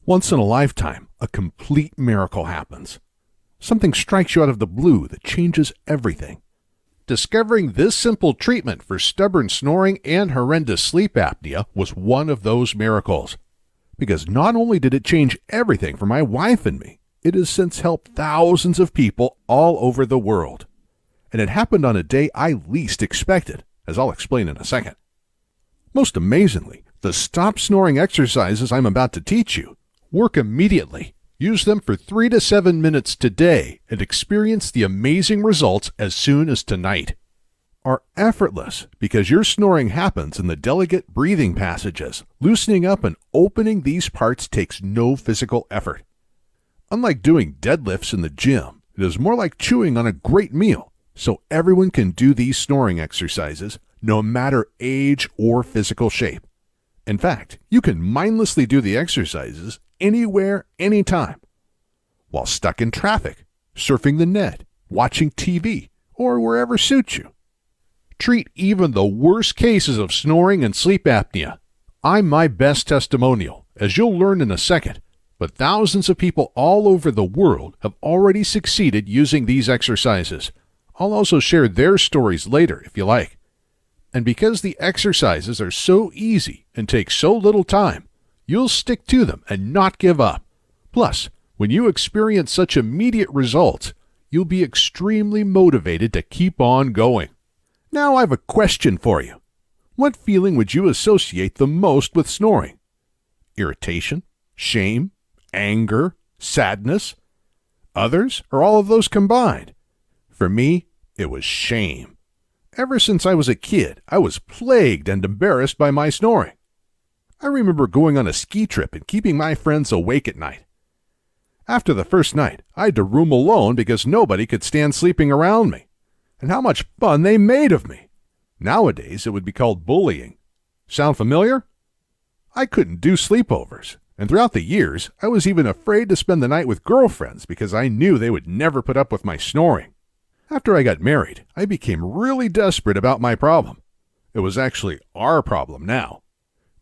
Once in a lifetime, a complete miracle happens. Something strikes you out of the blue that changes everything. Discovering this simple treatment for stubborn snoring and horrendous sleep apnea was one of those miracles. Because not only did it change everything for my wife and me, it has since helped thousands of people all over the world. And it happened on a day I least expected, as I'll explain in a second. Most amazingly, the stop snoring exercises I'm about to teach you work immediately. Use them for 3 to 7 minutes today and experience the amazing results as soon as tonight. Are effortless because your snoring happens in the delegate breathing passages. Loosening up and opening these parts takes no physical effort. Unlike doing deadlifts in the gym, it is more like chewing on a great meal, so everyone can do these snoring exercises no matter age or physical shape. In fact, you can mindlessly do the exercises anywhere, anytime, while stuck in traffic, surfing the net, watching TV, or wherever suits you. Treat even the worst cases of snoring and sleep apnea. I'm my best testimonial, as you'll learn in a second, but thousands of people all over the world have already succeeded using these exercises. I'll also share their stories later if you like. And because the exercises are so easy and take so little time, you'll stick to them and not give up. Plus, when you experience such immediate results, you'll be extremely motivated to keep on going. Now I have a question for you. What feeling would you associate the most with snoring? Irritation, shame, anger, sadness? Others, or all of those combined? For me, it was shame. Ever since I was a kid, I was plagued and embarrassed by my snoring. I remember going on a ski trip and keeping my friends awake at night. After the first night, I had to room alone because nobody could stand sleeping around me. And how much fun they made of me. Nowadays, it would be called bullying. Sound familiar? I couldn't do sleepovers, and throughout the years, I was even afraid to spend the night with girlfriends because I knew they would never put up with my snoring. After I got married, I became really desperate about my problem. It was actually our problem now.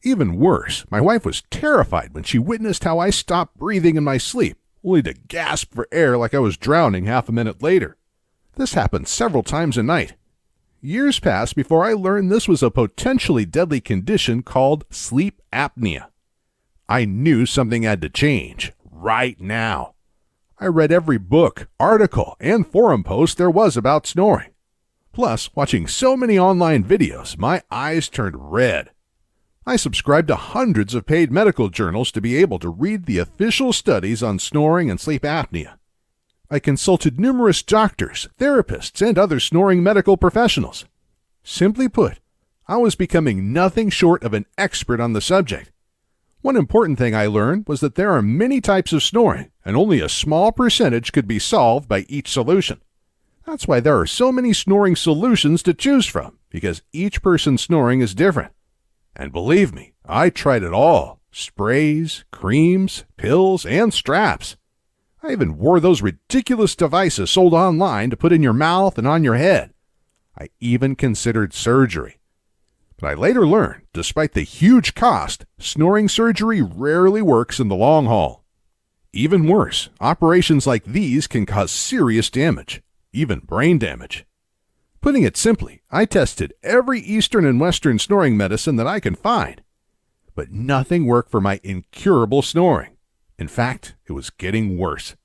Even worse, my wife was terrified when she witnessed how I stopped breathing in my sleep, only to gasp for air like I was drowning half a minute later. This happened several times a night. Years passed before I learned this was a potentially deadly condition called sleep apnea. I knew something had to change, right now. I read every book, article, and forum post there was about snoring. Plus, watching so many online videos, my eyes turned red. I subscribed to hundreds of paid medical journals to be able to read the official studies on snoring and sleep apnea. I consulted numerous doctors, therapists, and other snoring medical professionals. Simply put, I was becoming nothing short of an expert on the subject. One important thing I learned was that there are many types of snoring, and only a small percentage could be solved by each solution. That's why there are so many snoring solutions to choose from, because each person's snoring is different. And believe me, I tried it all. Sprays, creams, pills, and straps. I even wore those ridiculous devices sold online to put in your mouth and on your head. I even considered surgery. But I later learned, despite the huge cost, snoring surgery rarely works in the long haul. Even worse, operations like these can cause serious damage, even brain damage. Putting it simply, I tested every Eastern and Western snoring medicine that I can find, but nothing worked for my incurable snoring. In fact, it was getting worse.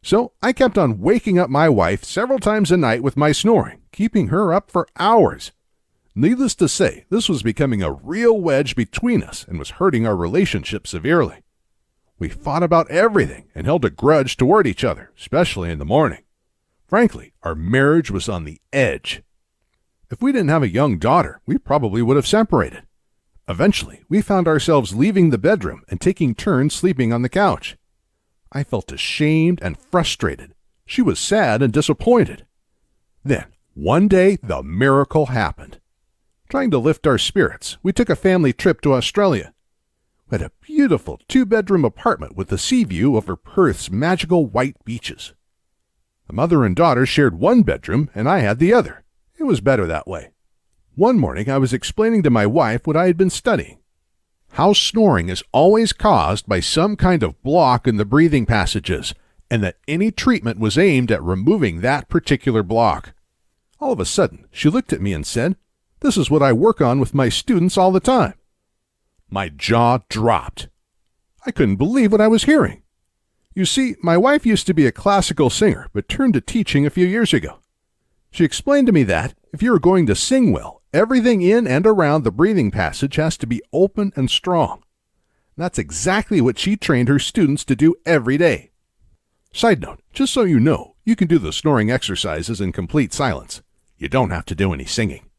So I kept on waking up my wife several times a night with my snoring, keeping her up for hours. Needless to say, this was becoming a real wedge between us and was hurting our relationship severely. We fought about everything and held a grudge toward each other, especially in the morning. Frankly, our marriage was on the edge. If we didn't have a young daughter, we probably would have separated. Eventually, we found ourselves leaving the bedroom and taking turns sleeping on the couch. I felt ashamed and frustrated. She was sad and disappointed. Then, one day, the miracle happened. Trying to lift our spirits, we took a family trip to Australia. We had a beautiful 2-bedroom apartment with a sea view over Perth's magical white beaches. The mother and daughter shared one bedroom, and I had the other. It was better that way. One morning, I was explaining to my wife what I had been studying. how snoring is always caused by some kind of block in the breathing passages, and that any treatment was aimed at removing that particular block. All of a sudden, she looked at me and said, "This is what I work on with my students all the time." My jaw dropped. I couldn't believe what I was hearing. You see, my wife used to be a classical singer, but turned to teaching a few years ago. She explained to me that, if you are going to sing well, everything in and around the breathing passage has to be open and strong. That's exactly what she trained her students to do every day. Side note, just so you know, you can do the snoring exercises in complete silence. You don't have to do any singing.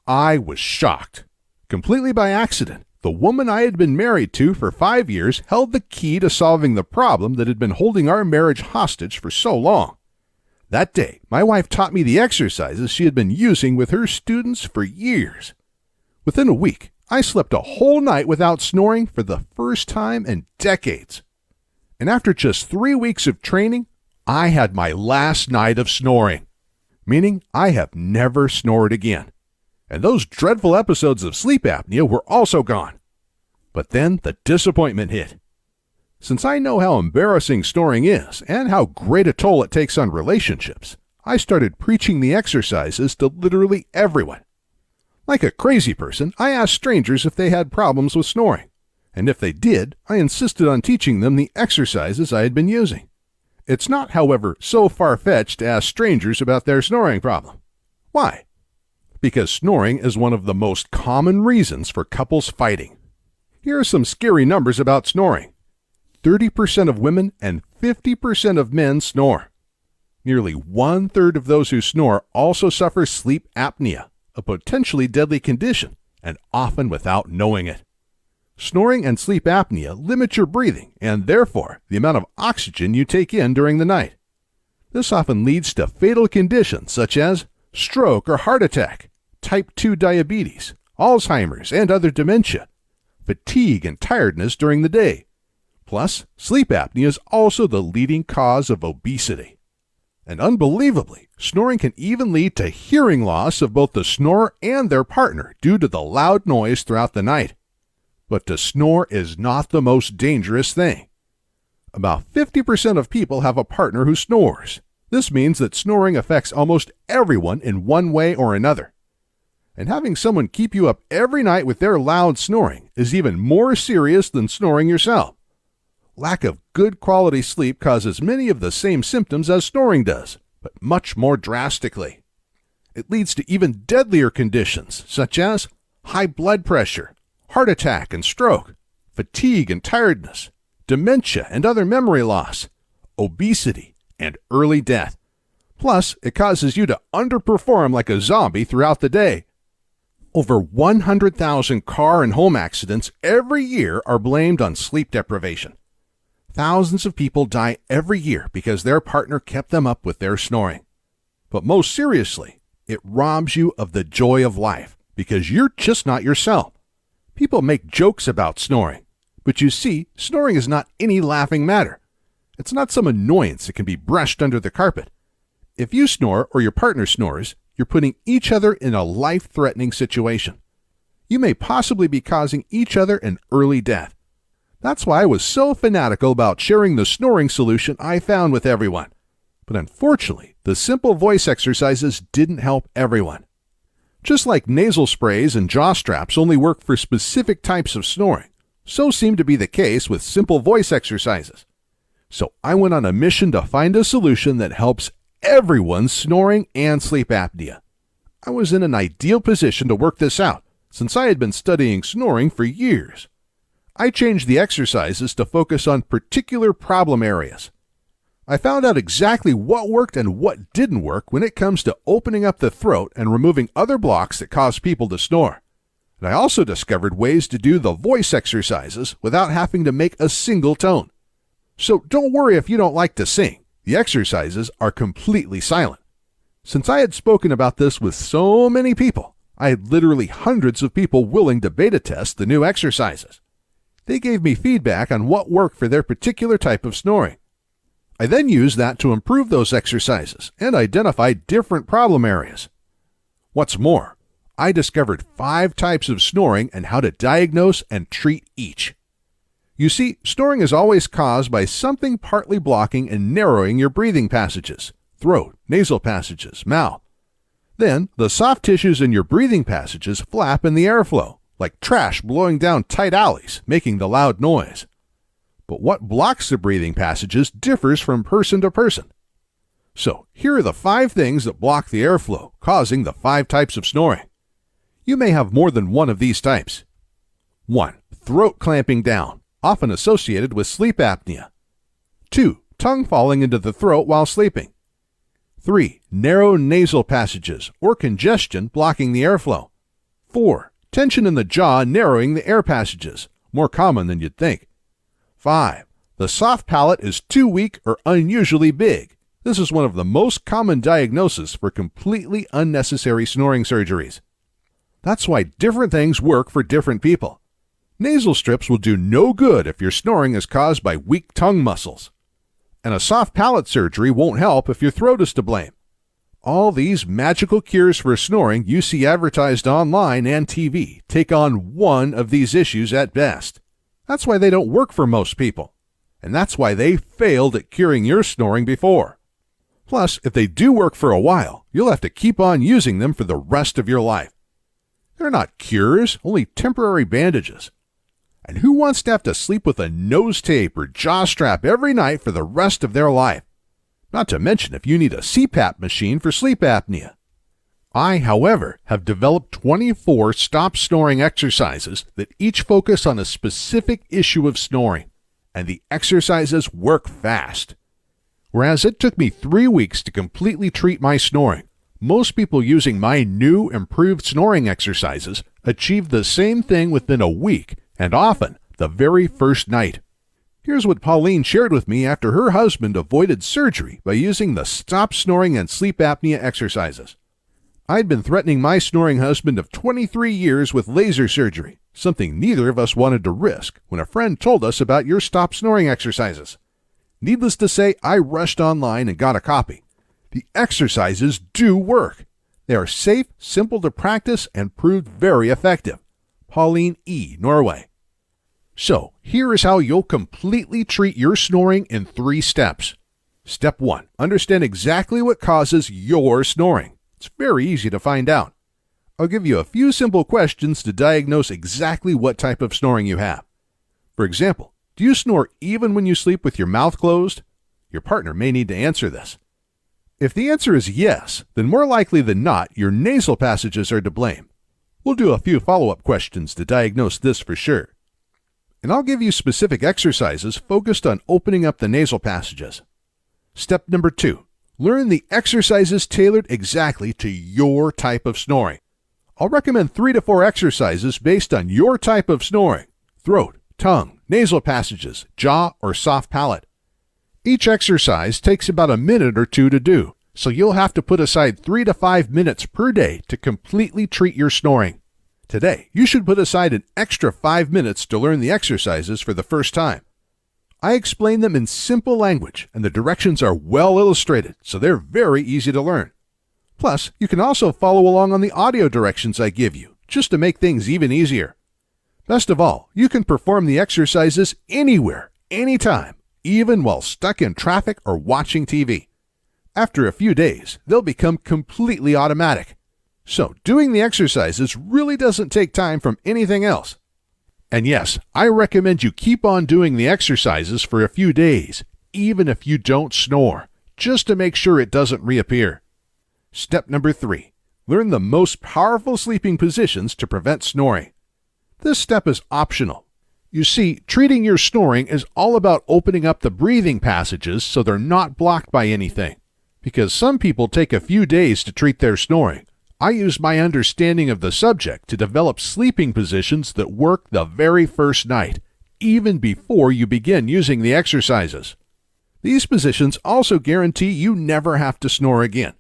I was shocked. Completely by accident, the woman I had been married to for 5 years held the key to solving the problem that had been holding our marriage hostage for so long. That day, my wife taught me the exercises she had been using with her students for years. Within a week, I slept a whole night without snoring for the first time in decades. And after just 3 weeks of training, I had my last night of snoring, meaning I have never snored again. And those dreadful episodes of sleep apnea were also gone. But then the disappointment hit. Since I know how embarrassing snoring is and how great a toll it takes on relationships, I started preaching the exercises to literally everyone. Like a crazy person, I asked strangers if they had problems with snoring, and if they did, I insisted on teaching them the exercises I had been using. It's not, however, so far-fetched to ask strangers about their snoring problem. Why? Because snoring is one of the most common reasons for couples fighting. Here are some scary numbers about snoring. 30% of women and 50% of men snore. Nearly 1/3 of those who snore also suffer sleep apnea, a potentially deadly condition, and often without knowing it. Snoring and sleep apnea limit your breathing and, therefore, the amount of oxygen you take in during the night. This often leads to fatal conditions such as stroke or heart attack, type 2 diabetes, Alzheimer's and other dementia, fatigue and tiredness during the day. Plus, sleep apnea is also the leading cause of obesity. And unbelievably, snoring can even lead to hearing loss of both the snorer and their partner due to the loud noise throughout the night. But to snore is not the most dangerous thing. About 50% of people have a partner who snores. This means that snoring affects almost everyone in one way or another. And having someone keep you up every night with their loud snoring is even more serious than snoring yourself. Lack of good quality sleep causes many of the same symptoms as snoring does, but much more drastically. It leads to even deadlier conditions such as high blood pressure, heart attack and stroke, fatigue and tiredness, dementia and other memory loss, obesity, and early death. Plus, it causes you to underperform like a zombie throughout the day. Over 100,000 car and home accidents every year are blamed on sleep deprivation. Thousands of people die every year because their partner kept them up with their snoring. But most seriously, it robs you of the joy of life because you're just not yourself. People make jokes about snoring, but you see, snoring is not any laughing matter. It's not some annoyance that can be brushed under the carpet. If you snore or your partner snores, you're putting each other in a life-threatening situation. You may possibly be causing each other an early death. That's why I was so fanatical about sharing the snoring solution I found with everyone. But unfortunately, the simple voice exercises didn't help everyone. Just like nasal sprays and jaw straps only work for specific types of snoring, so seemed to be the case with simple voice exercises. So I went on a mission to find a solution that helps everyone's snoring and sleep apnea. I was in an ideal position to work this out, since I had been studying snoring for years. I changed the exercises to focus on particular problem areas. I found out exactly what worked and what didn't work when it comes to opening up the throat and removing other blocks that cause people to snore. And I also discovered ways to do the voice exercises without having to make a single tone. So don't worry if you don't like to sing. The exercises are completely silent. Since I had spoken about this with so many people, I had literally hundreds of people willing to beta test the new exercises. They gave me feedback on what worked for their particular type of snoring. I then used that to improve those exercises and identify different problem areas. What's more, I discovered 5 types of snoring and how to diagnose and treat each. You see, snoring is always caused by something partly blocking and narrowing your breathing passages, throat, nasal passages, mouth. Then, the soft tissues in your breathing passages flap in the airflow, like trash blowing down tight alleys, making the loud noise. But what blocks the breathing passages differs from person to person. So, here are the 5 things that block the airflow, causing the 5 types of snoring. You may have more than one of these types. 1. Throat clamping down, often associated with sleep apnea. 2. Tongue falling into the throat while sleeping. 3. Narrow nasal passages or congestion blocking the airflow. 4. Tension in the jaw narrowing the air passages, more common than you'd think. 5. The soft palate is too weak or unusually big. This is one of the most common diagnoses for completely unnecessary snoring surgeries. That's why different things work for different people. Nasal strips will do no good if your snoring is caused by weak tongue muscles. And a soft palate surgery won't help if your throat is to blame. All these magical cures for snoring you see advertised online and TV take on one of these issues at best. That's why they don't work for most people. And that's why they failed at curing your snoring before. Plus, if they do work for a while, you'll have to keep on using them for the rest of your life. They're not cures, only temporary bandages. And who wants to have to sleep with a nose tape or jaw strap every night for the rest of their life? Not to mention if you need a CPAP machine for sleep apnea. I, however, have developed 24 stop snoring exercises that each focus on a specific issue of snoring, and the exercises work fast. Whereas it took me 3 weeks to completely treat my snoring, most people using my new improved snoring exercises achieve the same thing within a week, and often the very first night. Here's what Pauline shared with me after her husband avoided surgery by using the stop snoring and sleep apnea exercises. I'd been threatening my snoring husband of 23 years with laser surgery, something neither of us wanted to risk, when a friend told us about your stop snoring exercises. Needless to say, I rushed online and got a copy. The exercises do work. They are safe, simple to practice, and proved very effective. Pauline E., Norway. So, here is how you'll completely treat your snoring in 3 steps. Step 1. Understand exactly what causes your snoring. It's very easy to find out. I'll give you a few simple questions to diagnose exactly what type of snoring you have. For example, do you snore even when you sleep with your mouth closed? Your partner may need to answer this. If the answer is yes, then more likely than not, your nasal passages are to blame. We'll do a few follow-up questions to diagnose this for sure. And I'll give you specific exercises focused on opening up the nasal passages. Step number 2. Learn the exercises tailored exactly to your type of snoring. I'll recommend 3 to 4 exercises based on your type of snoring: throat, tongue, nasal passages, jaw, or soft palate. Each exercise takes about a minute or 2 to do, so you'll have to put aside 3 to 5 minutes per day to completely treat your snoring. Today, you should put aside an extra 5 minutes to learn the exercises for the first time. I explain them in simple language, and the directions are well illustrated, so they're very easy to learn. Plus, you can also follow along on the audio directions I give you, just to make things even easier. Best of all, you can perform the exercises anywhere, anytime, even while stuck in traffic or watching TV. After a few days, they'll become completely automatic. So, doing the exercises really doesn't take time from anything else. And yes, I recommend you keep on doing the exercises for a few days, even if you don't snore, just to make sure it doesn't reappear. Step number 3. Learn the most powerful sleeping positions to prevent snoring. This step is optional. You see, treating your snoring is all about opening up the breathing passages so they're not blocked by anything. Because some people take a few days to treat their snoring, I use my understanding of the subject to develop sleeping positions that work the very first night, even before you begin using the exercises. These positions also guarantee you never have to snore again.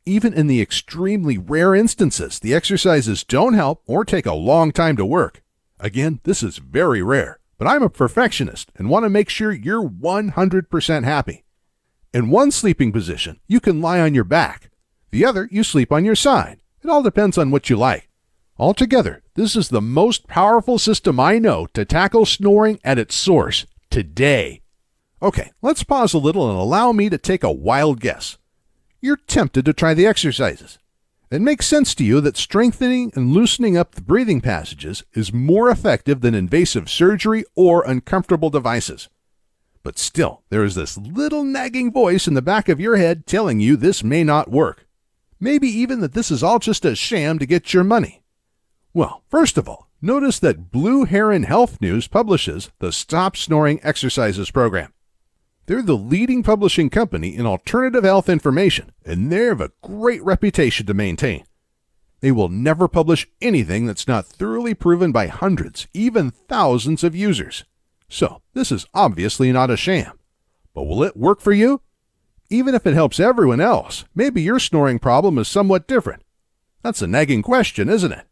Even in the extremely rare instances the exercises don't help or take a long time to work. Again, this is very rare, but I'm a perfectionist and want to make sure you're 100% happy. In one sleeping position, you can lie on your back. The other, you sleep on your side. It all depends on what you like. Altogether, this is the most powerful system I know to tackle snoring at its source today. Okay, let's pause a little and allow me to take a wild guess. You're tempted to try the exercises. It makes sense to you that strengthening and loosening up the breathing passages is more effective than invasive surgery or uncomfortable devices. But still, there is this little nagging voice in the back of your head telling you this may not work. Maybe even that this is all just a sham to get your money. Well, first of all, notice that Blue Heron Health News publishes the Stop Snoring Exercises program. They're the leading publishing company in alternative health information, and they have a great reputation to maintain. They will never publish anything that's not thoroughly proven by hundreds, even thousands of users. So, this is obviously not a sham. But will it work for you? Even if it helps everyone else, maybe your snoring problem is somewhat different. That's a nagging question, isn't it?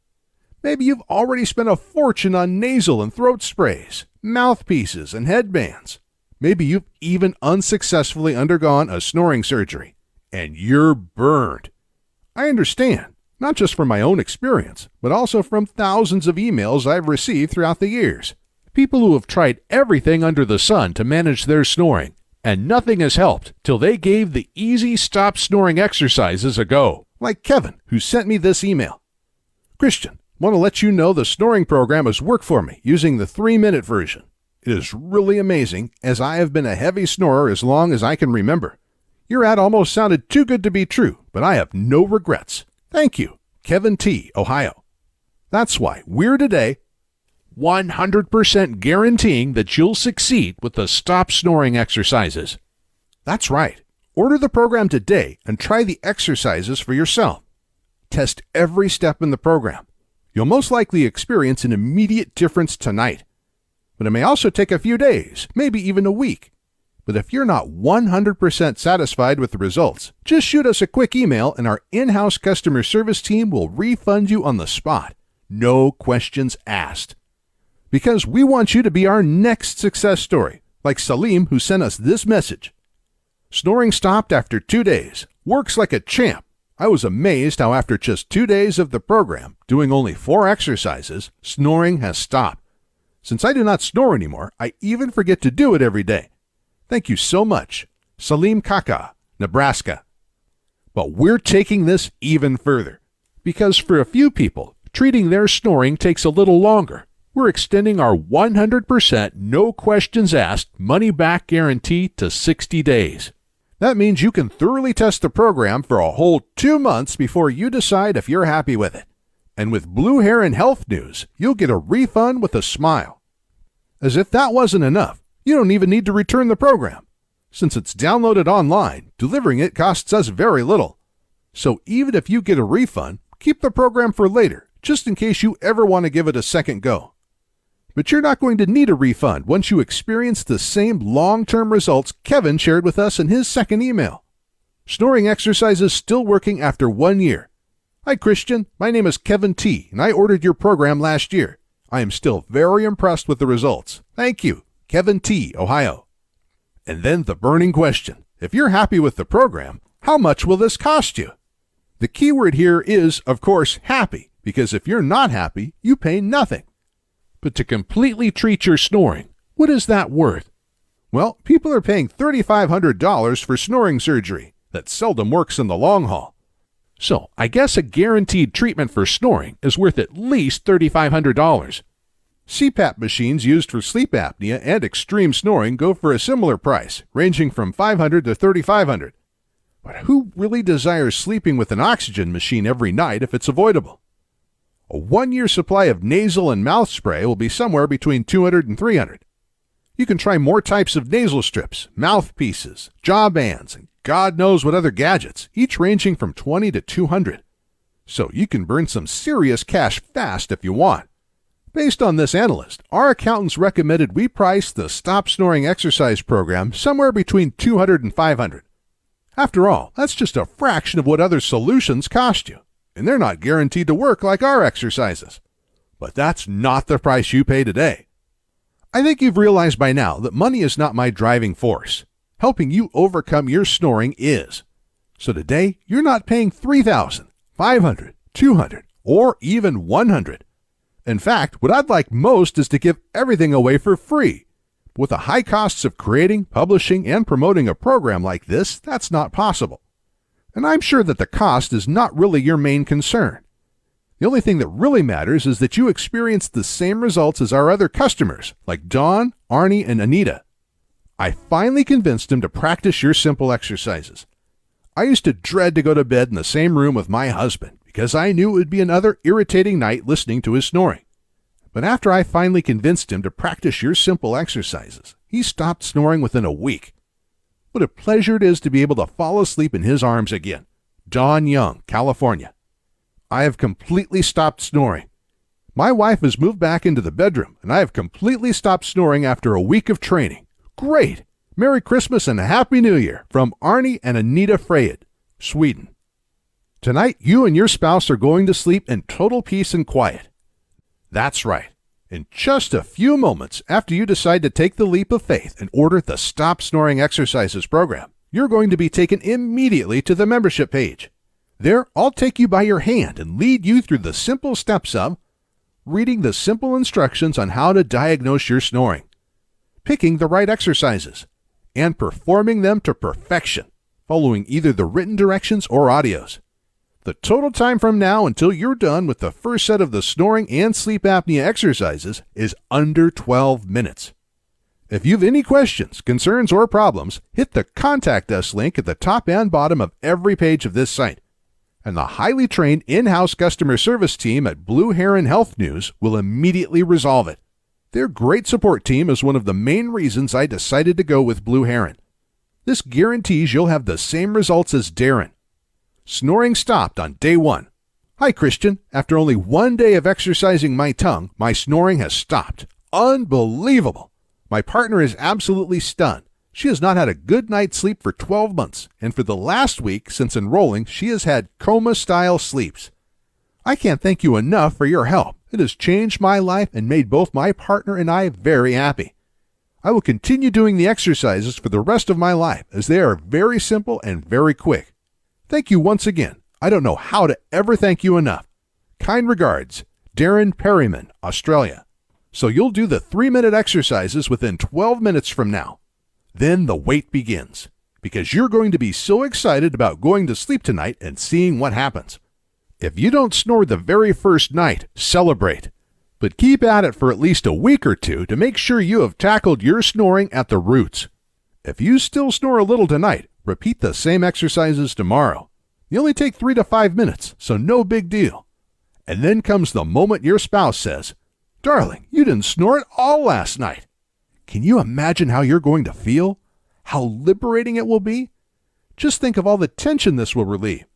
Maybe you've already spent a fortune on nasal and throat sprays, mouthpieces, and headbands. Maybe you've even unsuccessfully undergone a snoring surgery, and you're burned. I understand, not just from my own experience, but also from thousands of emails I've received throughout the years. People who have tried everything under the sun to manage their snoring, and nothing has helped till they gave the easy stop snoring exercises a go. Like Kevin, who sent me this email. Christian, want to let you know the snoring program has worked for me using the 3-minute version. It is really amazing, as I have been a heavy snorer as long as I can remember. Your ad almost sounded too good to be true, but I have no regrets. Thank you, Kevin T., Ohio. That's why we're today 100% guaranteeing that you'll succeed with the Stop Snoring exercises. That's right. Order the program today and try the exercises for yourself. Test every step in the program. You'll most likely experience an immediate difference tonight. But it may also take a few days, maybe even a week. But if you're not 100% satisfied with the results, just shoot us a quick email and our in-house customer service team will refund you on the spot. No questions asked. Because we want you to be our next success story, like Salim, who sent us this message. Snoring stopped after 2 days. Works like a champ. I was amazed how after just 2 days of the program, doing only 4 exercises, snoring has stopped. Since I do not snore anymore, I even forget to do it every day. Thank you so much. Salim Kaka, Nebraska. But we're taking this even further. Because for a few people, treating their snoring takes a little longer. We're extending our 100% no questions asked money back guarantee to 60 days. That means you can thoroughly test the program for a whole 2 months before you decide if you're happy with it. And with Blue Heron Health News, you'll get a refund with a smile. As if that wasn't enough, you don't even need to return the program. Since it's downloaded online, delivering it costs us very little. So even if you get a refund, keep the program for later, just in case you ever want to give it a second go. But you're not going to need a refund once you experience the same long-term results Kevin shared with us in his second email. Snoring exercises still working after 1 year. Hi, Christian. My name is Kevin T., and I ordered your program last year. I am still very impressed with the results. Thank you, Kevin T., Ohio. And then the burning question. If you're happy with the program, how much will this cost you? The key word here is, of course, happy, because if you're not happy, you pay nothing. But to completely treat your snoring, what is that worth? Well, people are paying $3,500 for snoring surgery. That seldom works in the long haul. So I guess a guaranteed treatment for snoring is worth at least $3,500. CPAP machines used for sleep apnea and extreme snoring go for a similar price, ranging from $500 to $3,500. But who really desires sleeping with an oxygen machine every night if it's avoidable? A 1-year supply of nasal and mouth spray will be somewhere between $200 and $300. You can try more types of nasal strips, mouthpieces, jaw bands, and God knows what other gadgets, each ranging from $20 to $200. So you can burn some serious cash fast if you want. Based on this analyst, our accountants recommended we price the Stop Snoring exercise program somewhere between $200 and $500. After all, that's just a fraction of what other solutions cost you, and they're not guaranteed to work like our exercises. But that's not the price you pay today. I think you've realized by now that money is not my driving force. Helping you overcome your snoring is. So today, you're not paying $3,000, $500, $200, or even 100. In fact, what I'd like most is to give everything away for free. But with the high costs of creating, publishing, and promoting a program like this, that's not possible. And I'm sure that the cost is not really your main concern. The only thing that really matters is that you experience the same results as our other customers, like Dawn, Arnie, and Anita. I finally convinced him to practice your simple exercises. I used to dread to go to bed in the same room with my husband because I knew it would be another irritating night listening to his snoring. But after I finally convinced him to practice your simple exercises, he stopped snoring within a week. What a pleasure it is to be able to fall asleep in his arms again. Don Young, California. I have completely stopped snoring. My wife has moved back into the bedroom, and I have completely stopped snoring after a week of training. Great! Merry Christmas and a Happy New Year from Arnie and Anita Freyed, Sweden. Tonight, you and your spouse are going to sleep in total peace and quiet. That's right. In just a few moments after you decide to take the leap of faith and order the Stop Snoring Exercises program, you're going to be taken immediately to the membership page. There, I'll take you by your hand and lead you through the simple steps of reading the simple instructions on how to diagnose your snoring, picking the right exercises, and performing them to perfection, following either the written directions or audios. The total time from now until you're done with the first set of the snoring and sleep apnea exercises is under 12 minutes. If you have any questions, concerns, or problems, hit the Contact Us link at the top and bottom of every page of this site, and the highly trained in-house customer service team at Blue Heron Health News will immediately resolve it. Their great support team is one of the main reasons I decided to go with Blue Heron. This guarantees you'll have the same results as Darren. Snoring stopped on day 1. Hi, Christian. After only 1 day of exercising my tongue, my snoring has stopped. Unbelievable. My partner is absolutely stunned. She has not had a good night's sleep for 12 months, and for the last week since enrolling, she has had coma-style sleeps. I can't thank you enough for your help. It has changed my life and made both my partner and I very happy. I will continue doing the exercises for the rest of my life as they are very simple and very quick. Thank you once again. I don't know how to ever thank you enough. Kind regards, Darren Perryman, Australia. So you'll do the 3-minute exercises within 12 minutes from now. Then the wait begins, because you're going to be so excited about going to sleep tonight and seeing what happens. If you don't snore the very first night, celebrate. But keep at it for at least a week or two to make sure you have tackled your snoring at the roots. If you still snore a little tonight, repeat the same exercises tomorrow. They only take 3 to 5 minutes, so no big deal. And then comes the moment your spouse says, "Darling, you didn't snore at all last night." Can you imagine how you're going to feel? How liberating it will be? Just think of all the tension this will relieve,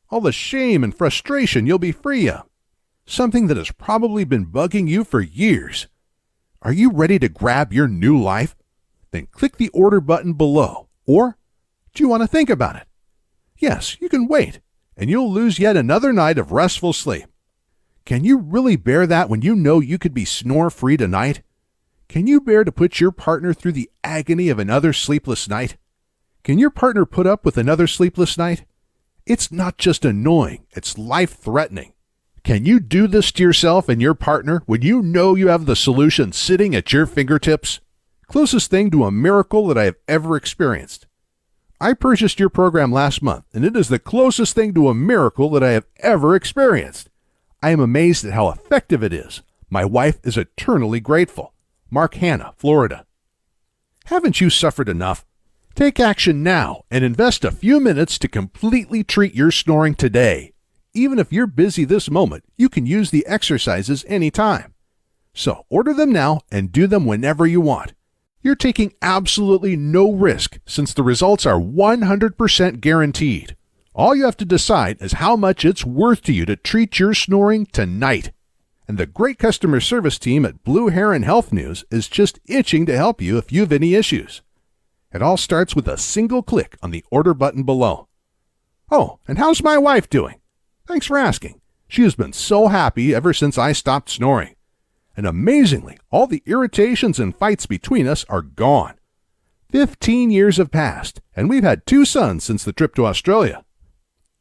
all the shame and frustration you'll be free of, something that has probably been bugging you for years. Are you ready to grab your new life? Then click the order button below, or do you want to think about it? Yes, you can wait, and you'll lose yet another night of restful sleep. Can you really bear that when you know you could be snore-free tonight? Can you bear to put your partner through the agony of another sleepless night? Can your partner put up with another sleepless night? It's not just annoying, it's life-threatening. Can you do this to yourself and your partner when you know you have the solution sitting at your fingertips? Closest thing to a miracle that I have ever experienced. I purchased your program last month, and it is the closest thing to a miracle that I have ever experienced. I am amazed at how effective it is. My wife is eternally grateful. Mark Hanna, Florida. Haven't you suffered enough? Take action now and invest a few minutes to completely treat your snoring today. Even if you're busy this moment, you can use the exercises anytime. So order them now and do them whenever you want. You're taking absolutely no risk since the results are 100% guaranteed. All you have to decide is how much it's worth to you to treat your snoring tonight. And the great customer service team at Blue Heron Health News is just itching to help you if you have any issues. It all starts with a single click on the order button below. Oh, and how's my wife doing? Thanks for asking. She has been so happy ever since I stopped snoring. And amazingly, all the irritations and fights between us are gone. 15 years have passed, and we've had 2 sons since the trip to Australia.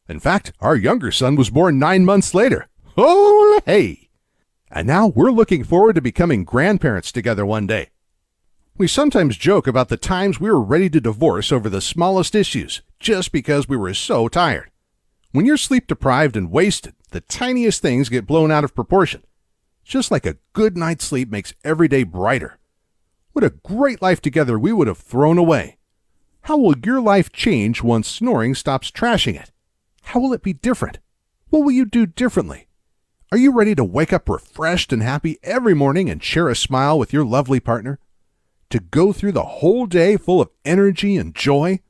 In fact, our younger son was born 9 months later. Oh, hey! And now we're looking forward to becoming grandparents together one day. We sometimes joke about the times we were ready to divorce over the smallest issues, just because we were so tired. When you're sleep deprived and wasted, the tiniest things get blown out of proportion. Just like a good night's sleep makes every day brighter. What a great life together we would have thrown away. How will your life change once snoring stops trashing it? How will it be different? What will you do differently? Are you ready to wake up refreshed and happy every morning and share a smile with your lovely partner? To go through the whole day full of energy and joy?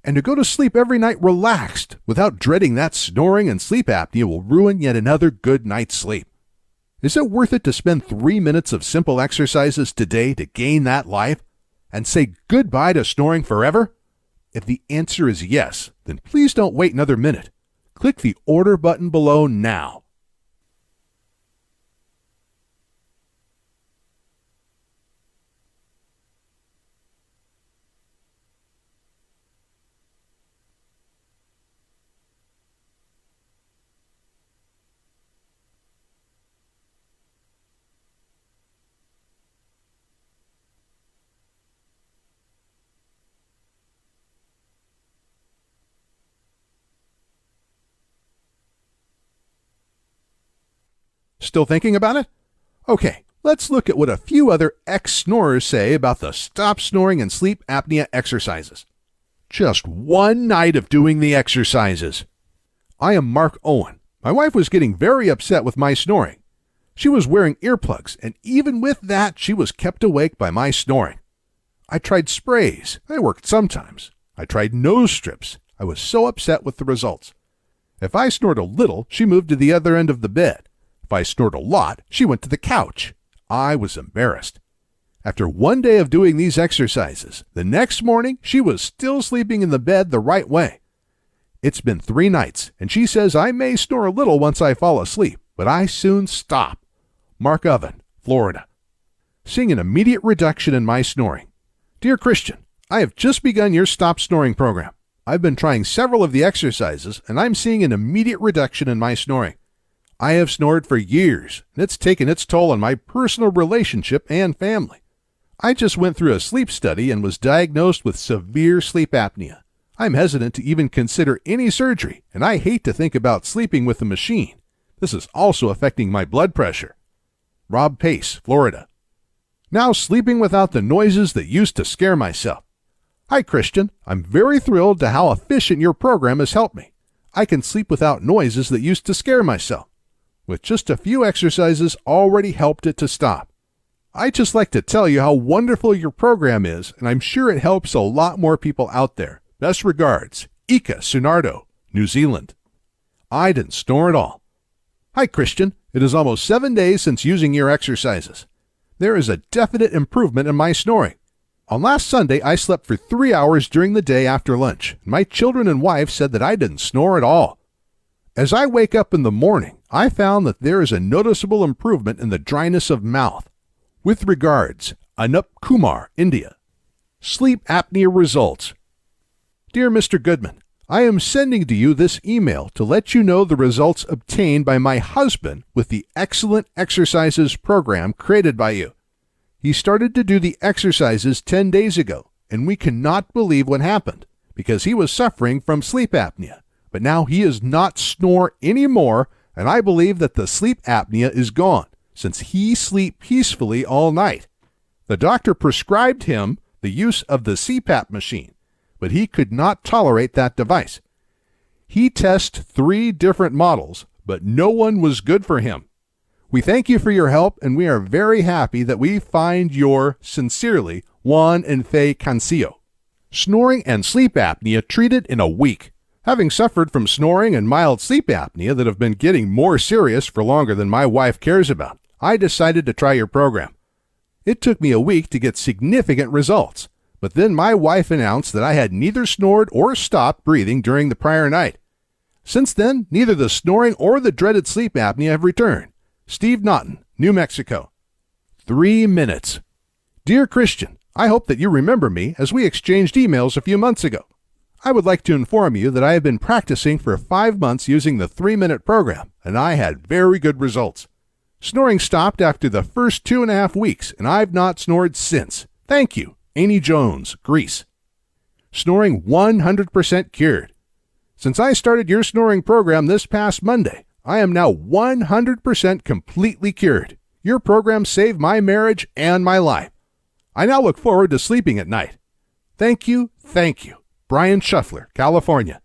And to go to sleep every night relaxed without dreading that snoring and sleep apnea will ruin yet another good night's sleep? Is it worth it to spend 3 minutes of simple exercises today to gain that life and say goodbye to snoring forever? If the answer is yes, then please don't wait another minute. Click the order button below now. Still thinking about it? Okay, let's look at what a few other ex-snorers say about the stop snoring and sleep apnea exercises. Just one night of doing the exercises. I am Mark Owen. My wife was getting very upset with my snoring. She was wearing earplugs, and even with that, she was kept awake by my snoring. I tried sprays. They worked sometimes. I tried nose strips. I was so upset with the results. If I snored a little, she moved to the other end of the bed. If I snored a lot, she went to the couch. I was embarrassed. After one day of doing these exercises, the next morning she was still sleeping in the bed the right way. It's been 3 nights, and she says I may snore a little once I fall asleep, but I soon stop. Mark Oven, Florida. Seeing an immediate reduction in my snoring. Dear Christian, I have just begun your stop snoring program. I've been trying several of the exercises, and I'm seeing an immediate reduction in my snoring. I have snored for years, and it's taken its toll on my personal relationship and family. I just went through a sleep study and was diagnosed with severe sleep apnea. I'm hesitant to even consider any surgery, and I hate to think about sleeping with a machine. This is also affecting my blood pressure. Rob Pace, Florida. Now sleeping without the noises that used to scare myself. Hi, Christian. I'm very thrilled to how efficient your program has helped me. I can sleep without noises that used to scare myself. With just a few exercises already helped it to stop. I'd just like to tell you how wonderful your program is, and I'm sure it helps a lot more people out there. Best regards, Ika Sunardo, New Zealand. I didn't snore at all. Hi, Christian. It is almost 7 days since using your exercises. There is a definite improvement in my snoring. On last Sunday, I slept for 3 hours during the day after lunch. My children and wife said that I didn't snore at all. As I wake up in the morning, I found that there is a noticeable improvement in the dryness of mouth. With regards, Anup Kumar, India. Sleep apnea results. Dear Mr. Goodman, I am sending to you this email to let you know the results obtained by my husband with the excellent exercises program created by you. He started to do the exercises 10 days ago, and we cannot believe what happened because he was suffering from sleep apnea. But now he does not snore anymore, and I believe that the sleep apnea is gone since he sleeps peacefully all night. The doctor prescribed him the use of the CPAP machine, but he could not tolerate that device. He tested 3 different models, but no one was good for him. We thank you for your help, and we are very happy that we find your, sincerely, Juan and Faye Cancillo. Snoring and sleep apnea treated in a week. Having suffered from snoring and mild sleep apnea that have been getting more serious for longer than my wife cares about, I decided to try your program. It took me a week to get significant results, but then my wife announced that I had neither snored or stopped breathing during the prior night. Since then, neither the snoring or the dreaded sleep apnea have returned. Steve Naughton, New Mexico. 3 minutes. Dear Christian, I hope that you remember me as we exchanged emails a few months ago. I would like to inform you that I have been practicing for 5 months using the 3-minute program, and I had very good results. Snoring stopped after the first 2.5 weeks, and I've not snored since. Thank you, Amy Jones, Greece. Snoring 100% cured. Since I started your snoring program this past Monday, I am now 100% completely cured. Your program saved my marriage and my life. I now look forward to sleeping at night. Thank you, Brian Shuffler, California.